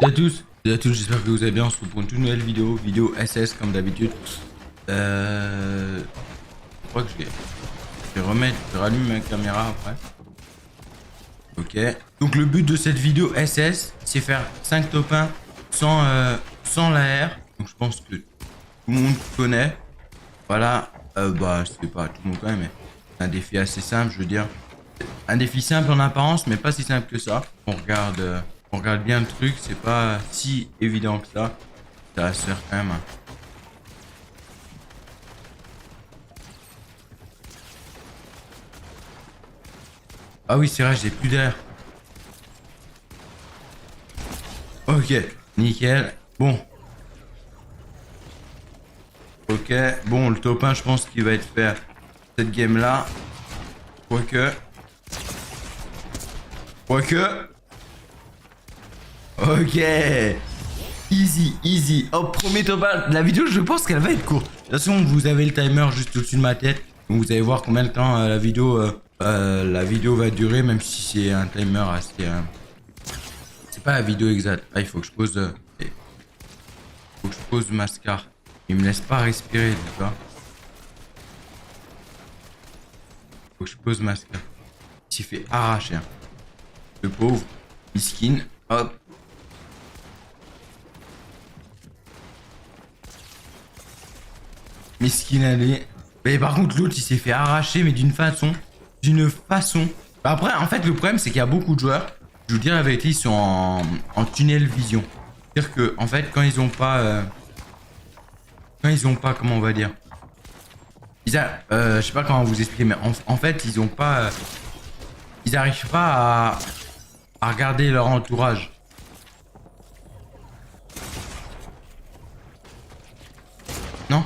Salut à tous, j'espère que vous allez bien. On se retrouve pour une toute nouvelle vidéo SS comme d'habitude. Je crois que je vais rallumer ma caméra après. Ok. Donc le but de cette vidéo SS, c'est faire 5 top 1 sans la R. Donc je pense que tout le monde connaît. Voilà. Bah, je sais pas, tout le monde connaît, mais c'est un défi assez simple, je veux dire. Un défi simple en apparence, mais pas si simple que ça. On regarde bien le truc, c'est pas si évident que ça. Ça va se faire quand même. Ah oui, c'est vrai, j'ai plus d'air. Ok, nickel. Bon. Ok, bon, le top 1, je pense qu'il va être fait cette game-là. Quoique. Ok. Easy. Hop, premier top 1. La vidéo, je pense qu'elle va être courte. De toute façon, vous avez le timer juste au-dessus de ma tête. Donc vous allez voir combien de temps la vidéo va durer, même si c'est un timer assez... C'est pas la vidéo exacte. Ah, il faut que je pose... faut que je pose Mascar. Il me laisse pas respirer, tu vois. Faut que je pose Mascar. Il s'est fait arracher. Hein. Le pauvre. Miskin. Hop. Miskin, allez. Mais par contre, l'autre, il s'est fait arracher, mais d'une façon. Après, en fait, le problème, c'est qu'il y a beaucoup de joueurs. Je vous dis la vérité, ils sont en tunnel vision. C'est-à-dire que, en fait, quand ils ont pas... comment on va dire... je sais pas comment vous expliquer, mais en fait, ils ont pas... ils arrivent pas à regarder leur entourage. Non?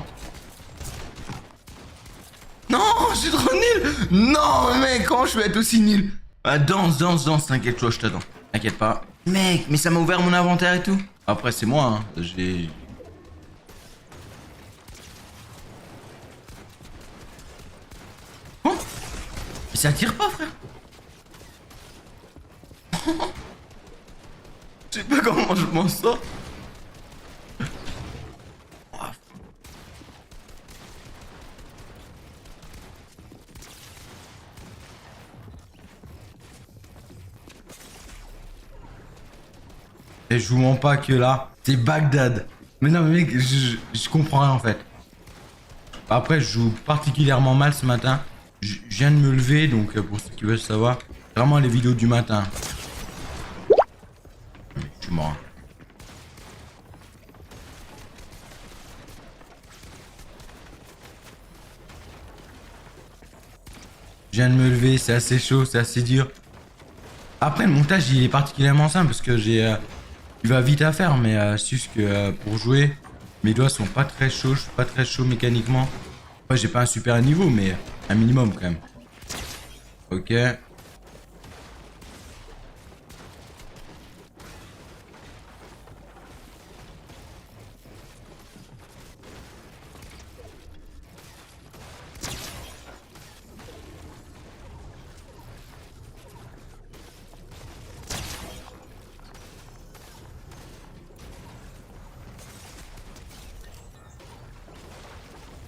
Non, je suis trop nul. Non, mec, comment je peux être aussi nul? Ah, danse, t'inquiète, toi, je t'attends. T'inquiète pas. Mec, mais ça m'a ouvert mon inventaire et tout. Après, c'est moi, hein. J'ai... Oh, mais ça tire pas, frère. Je sais pas comment je m'en sors. Et je vous mens pas que là, c'est Bagdad. Mais non, mais mec, je comprends rien en fait. Après, je joue particulièrement mal ce matin. Je viens de me lever, donc pour ceux qui veulent savoir, vraiment les vidéos du matin. Je suis mort. Je viens de me lever, c'est assez chaud, c'est assez dur. Après, le montage, il est particulièrement simple parce que il va vite à faire, mais c'est juste que pour jouer, mes doigts sont pas très chauds, je suis pas très chaud mécaniquement. Après, j'ai pas un super niveau, mais un minimum quand même. Ok.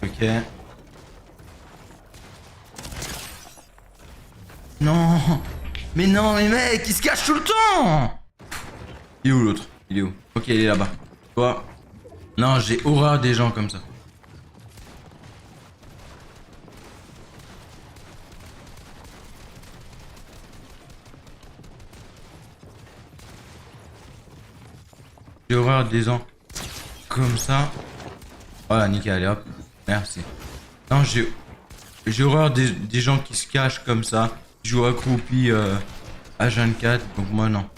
Ok. Non. Mais non, mais mec, il se cache tout le temps. Il est où l'autre? Il est où? Ok, il est là-bas. Toi. Non, j'ai horreur des gens comme ça. J'ai horreur des gens comme ça. Voilà, nickel, allez hop. Merci. Non, j'ai horreur des gens qui se cachent comme ça. Qui jouent accroupi H24. Donc moi, non.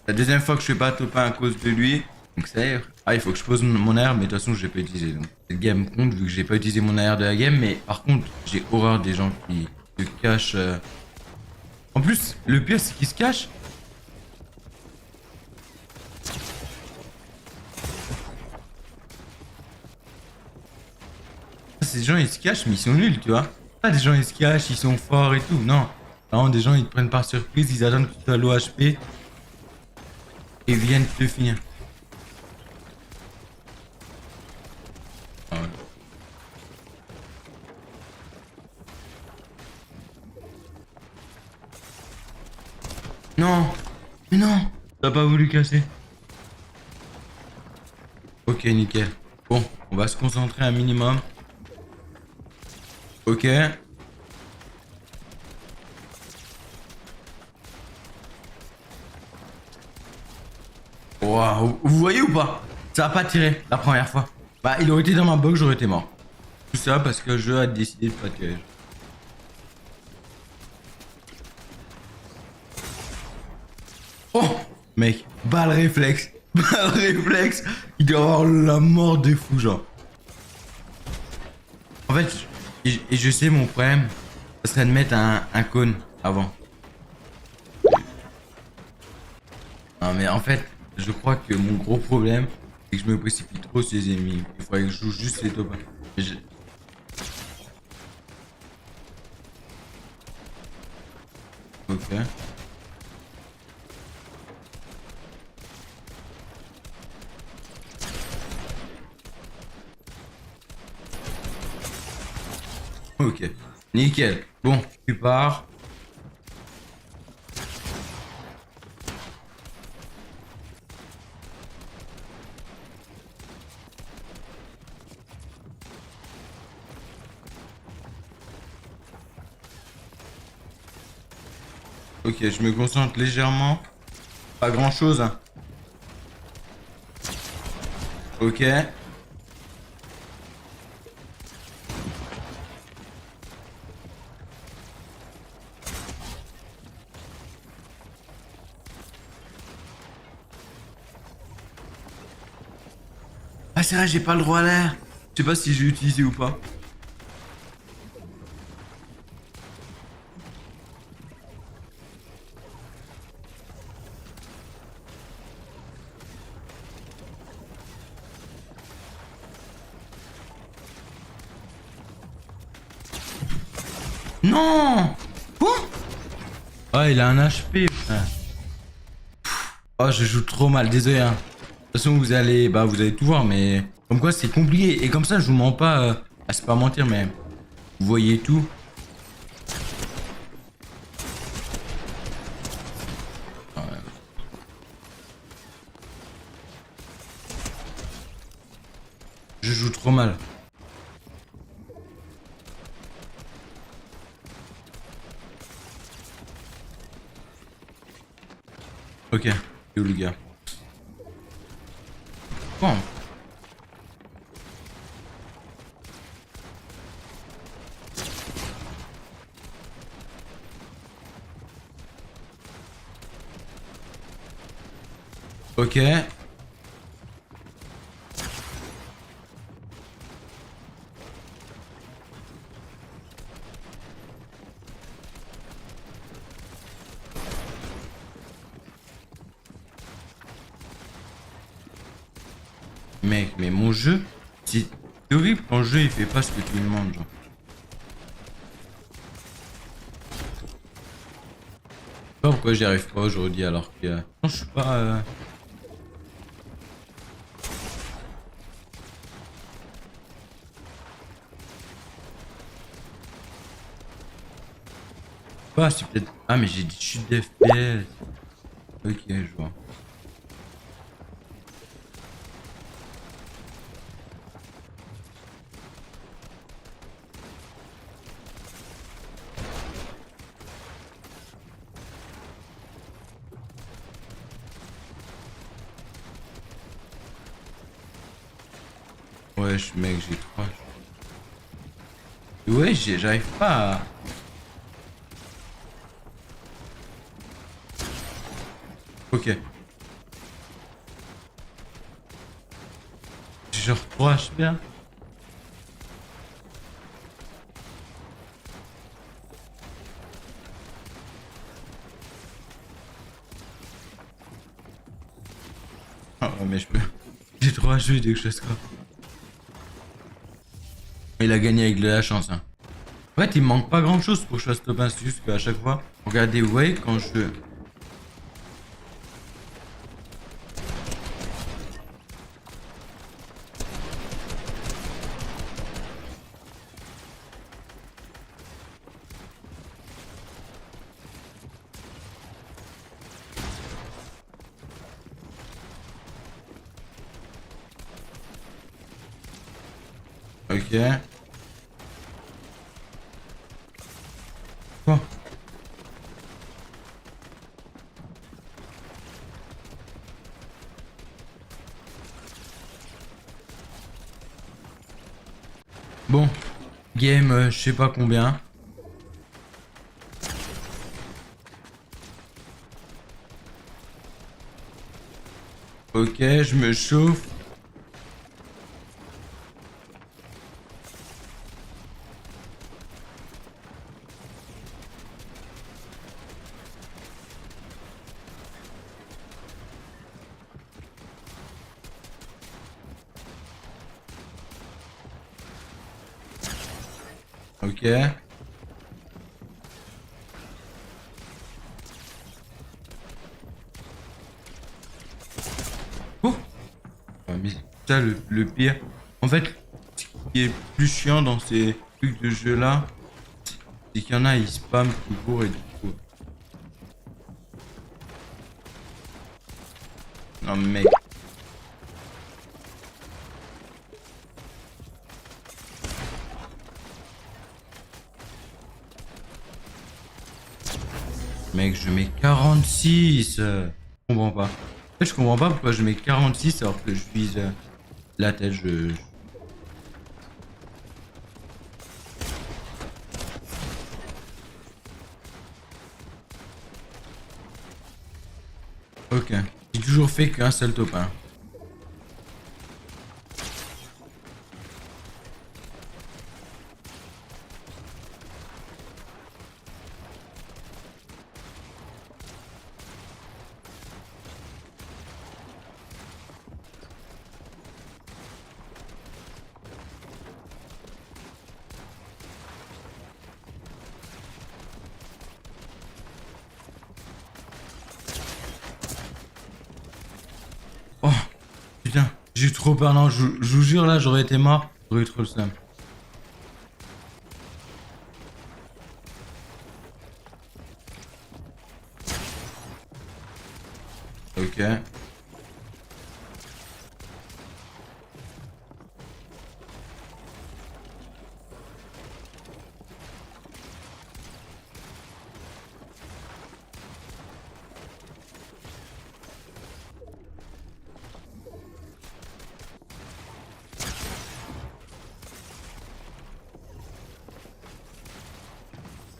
La deuxième fois que je fais pas top 1 à cause de lui. Donc ça y est. Ah, il faut que je pose mon air, mais de toute façon, je l'ai pas utilisé. Donc, cette game compte vu que j'ai pas utilisé mon air de la game. Mais par contre, j'ai horreur des gens qui se cachent. En plus, le pire, c'est qu'ils se cachent. Ces gens, ils se cachent, mais ils sont nuls, tu vois. Pas des gens, ils se cachent, ils sont forts et tout. Non. Vraiment, des gens, ils te prennent par surprise, ils attendent que tu sois à l'OHP et ils viennent te finir. Ah ouais. Non! Mais non! T'as pas voulu casser. Ok, nickel. Bon, on va se concentrer un minimum. Ok. Waouh, vous voyez ou pas? Ça a pas tiré la première fois. Bah, il aurait été dans ma box, j'aurais été mort. Tout ça parce que le jeu a décidé de pas tirer. Oh! Mec, balle réflexe. Balle réflexe. Il doit avoir la mort des fous, genre. En fait, et je sais mon problème, ça serait de mettre un cône avant. Non mais en fait, je crois que mon gros problème, c'est que je me précipite trop sur les ennemis. Il faudrait que je joue juste les top 1. Ok. Ok. Nickel. Bon, tu pars. Ok, je me concentre légèrement. Pas grand chose, hein. Ok. Ah c'est vrai, j'ai pas le droit à l'air. Je sais pas si j'ai utilisé ou pas. Non! Quoi? Ah, il a un HP, frère. Oh, je joue trop mal, désolé, hein. De toute façon, vous allez tout voir, mais comme quoi c'est compliqué. Et comme ça, je vous mens pas, ah, c'est pas mentir, mais vous voyez tout. Ah, ouais. Je joue trop mal. Ok, c'est où le gars? Bon. Ok. Mec, mais mon jeu, c'est horrible quand le jeu il fait pas ce que tu lui demandes, genre. Je sais pas pourquoi j'y arrive pas aujourd'hui alors que. Non, je suis pas. Pas, c'est peut-être. Ah, mais j'ai dit chute d'FPS. Ok, je vois. Wesh, mec, j'ai 3. Ouais, j'arrive pas à. Ok. J'ai genre 3 HP. Ah ouais, mais je peux. J'ai 3 HP dès que je score. Il a gagné avec de la chance, hein. En fait, il me manque pas grand chose pour que je fasse top 1, c'est juste qu'à chaque fois, quand Regardez, vous voyez, quand je... Ok. Quoi? Bon. Game, je sais pas combien. Ok, je me chauffe. Ok. Oh! Ah, mais ça, le pire. En fait, ce qui est plus chiant dans ces trucs de jeu là, c'est qu'il y en a, ils spam tout court et du coup. Non, mec. Mec, je mets 46. Je comprends pas. En fait, je comprends pas pourquoi je mets 46 alors que je vise la tête. Ok. J'ai toujours fait qu'un seul top 1. Oh, putain. J'ai eu trop peur. Non, je vous jure, là, j'aurais été mort. J'aurais eu trop le seum. Ok.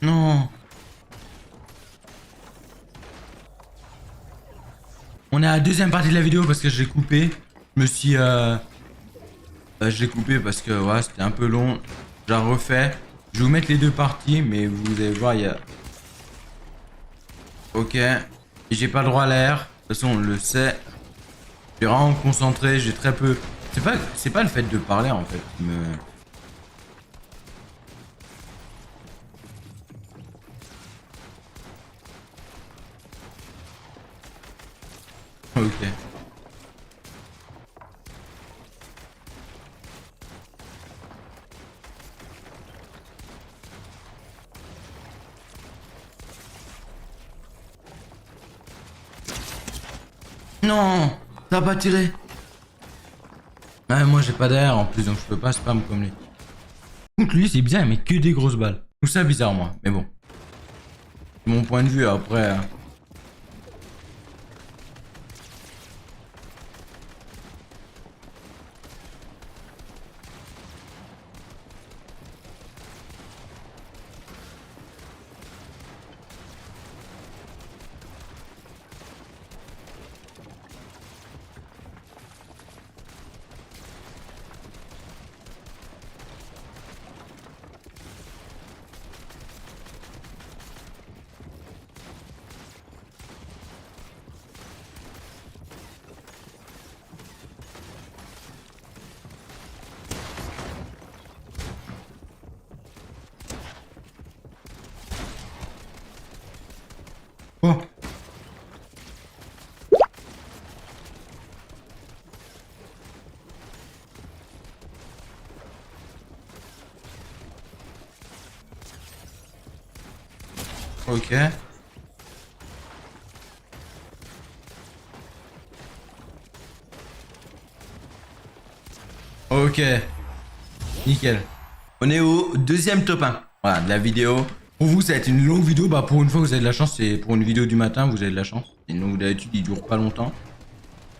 Non. On est à la deuxième partie de la vidéo parce que j'ai coupé. Je me suis... je l'ai coupé parce que ouais, c'était un peu long. J'ai refait. Je vais vous mettre les deux parties, mais vous allez voir, il y a... Ok. Et j'ai pas le droit à l'air. De toute façon, on le sait. Je suis vraiment concentré, j'ai très peu... C'est pas le fait de parler, en fait, qui me... Ok. Non, ça a pas tiré. Ouais, moi j'ai pas d'air en plus, donc je peux pas spam comme lui. Donc lui c'est bien, mais que des grosses balles. Tout ça bizarre moi, mais bon. C'est mon point de vue après. Ok. Ok. Nickel. On est au deuxième top 1. Voilà, de la vidéo. Pour vous, ça va être une longue vidéo. Bah, pour une fois, vous avez de la chance. C'est pour une vidéo du matin, vous avez de la chance. Sinon, d'habitude, ils durent pas longtemps.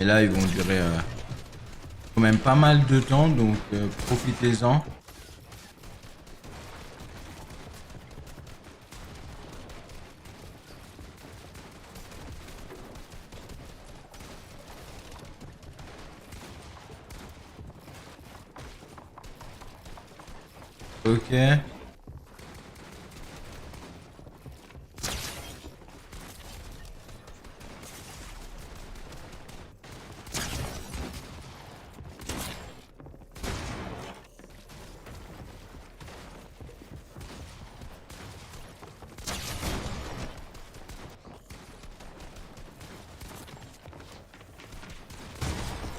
Et là, ils vont durer quand même pas mal de temps. Donc, profitez-en. Ok.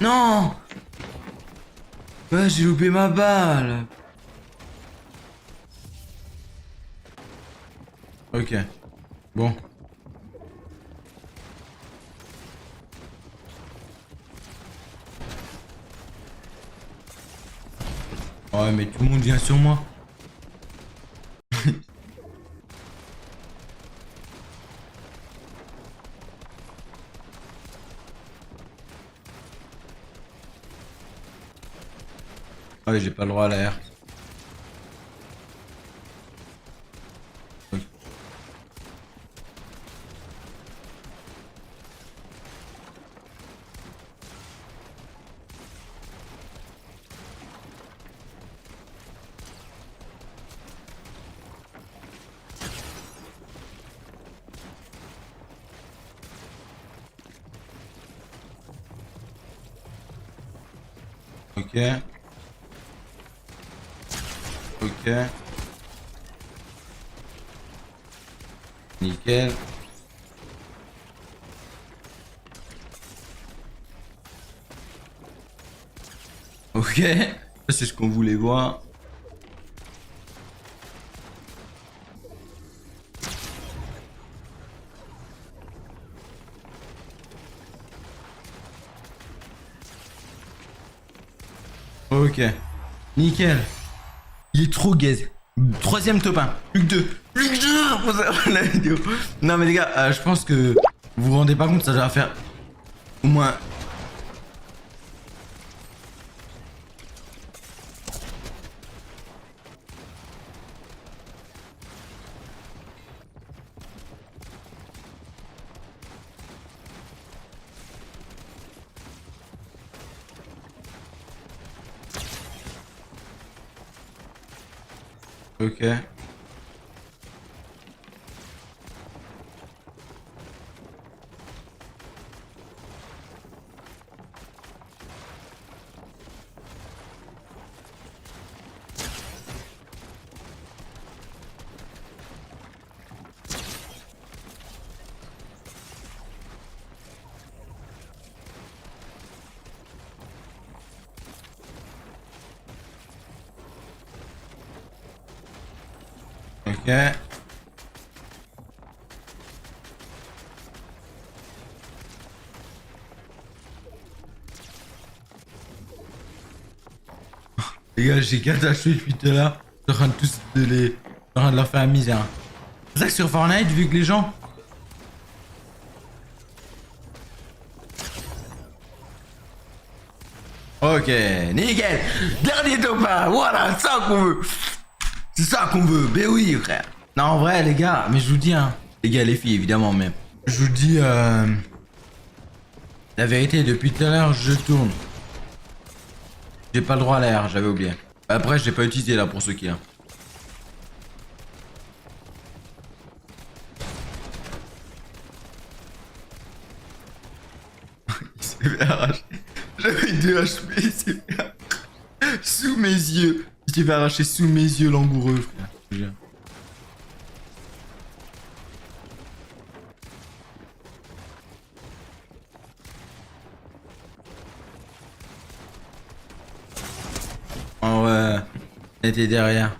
Non! Ouais, j'ai loupé ma balle. Ok. Bon. Ouais, mais tout le monde vient sur moi. Ouais, j'ai pas le droit à l'air. Ok. Ok. Nickel. Ok. Ça, c'est ce qu'on voulait voir. Ok. Nickel. Il est trop gaze. Troisième top 1. Plus que 2. Plus que 2 pour savoir la vidéo. Non, mais les gars, je pense que vous vous rendez pas compte, ça doit faire au moins. Ok. Ok. Les gars, j'ai 4 HP depuis tout à l'heure. Je suis en train de tous de les. Je suis en train de leur faire la misère. C'est ça que sur Fortnite, vu que les gens. Ok, nickel. Dernier top 1. Voilà, ça qu'on veut. C'est ça qu'on veut. Ben oui, frère. Non, en vrai, les gars, mais je vous dis, hein. Les gars, les filles, évidemment, même. Je vous dis, la vérité, depuis tout à l'heure, je tourne. J'ai pas le droit à l'air, j'avais oublié. Après, je l'ai pas utilisé là pour ce qui là. Il s'est fait arracher. J'avais 2 HP, il s'est fait arracher. Sous mes yeux. Il s'est fait arracher sous mes yeux langoureux, frère. Je te jure. Oh ouais, on était derrière.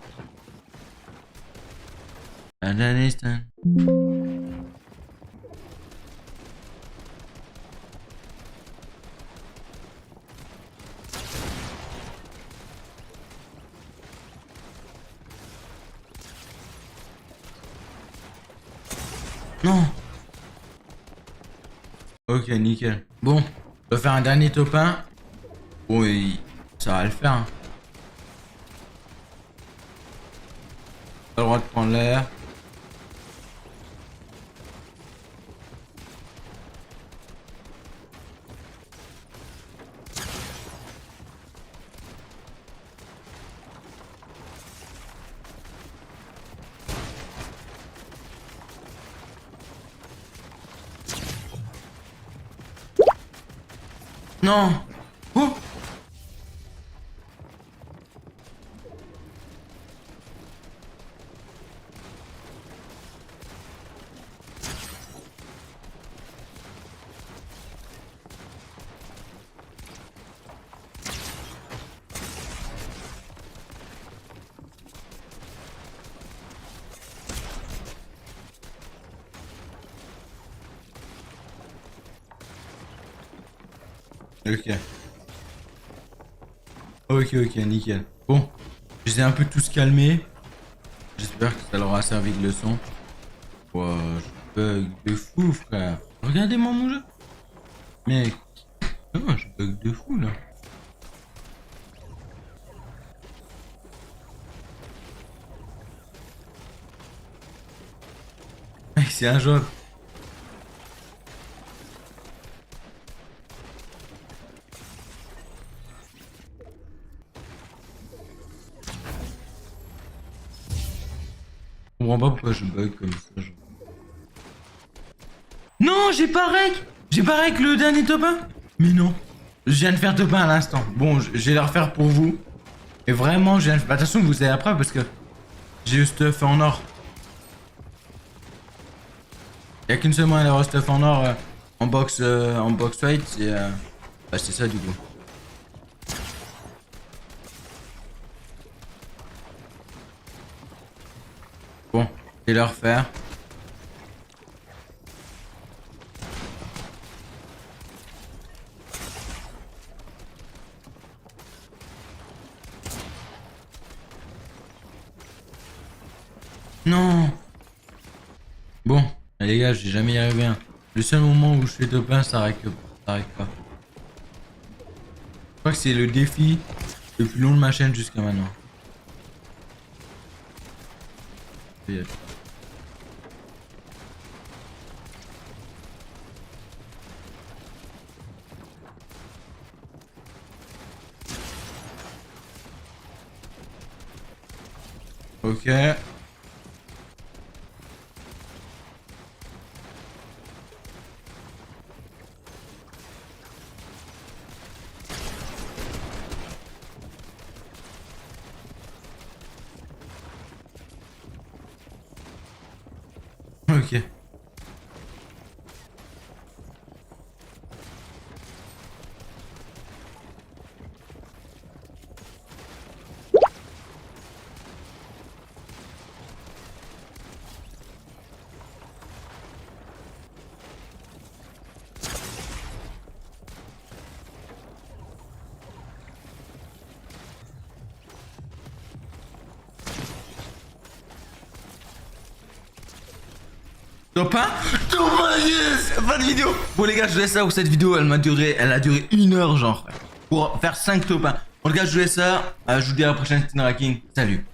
Non. Ok, nickel. Bon, je vais faire un dernier top 1. Bon, ça va le faire. Hein. Pas le droit de prendre l'air. Non. Oh. Ok. Ok, nickel. Bon, je les ai un peu tous calmés. J'espère que ça leur a servi de leçon. Wow, je bug de fou, frère. Regardez-moi mon jeu. Mec, non, je bug de fou, là. Mec, c'est un jeu. Je comprends pas pourquoi je bug comme ça. Non, j'ai pas rec. J'ai pas rec le dernier top 1. Mais non. Je viens de faire top 1 à l'instant. Bon, je vais le refaire pour vous. Et vraiment, je viens de... Bah, attention, vous avez la preuve parce que j'ai eu stuff en or. Il y a qu'une seule moyen d'avoir stuff en or en box fight. Bah, c'est ça du coup. Bon, je vais le refaire. Non. Bon, les gars, j'ai jamais y arrivé. Hein. Le seul moment où je fais top 1, ça arrête pas. Je crois que c'est le défi le plus long de ma chaîne jusqu'à maintenant. Ok. Ok. Top 1. Top 1, yes. Pas de vidéo. Bon les gars, je vous laisse ça pour cette vidéo. Elle a duré 1 heure genre. Pour faire 5 top 1. Bon les gars, je vous laisse ça. Je vous dis à la prochaine Steam Racking. Salut.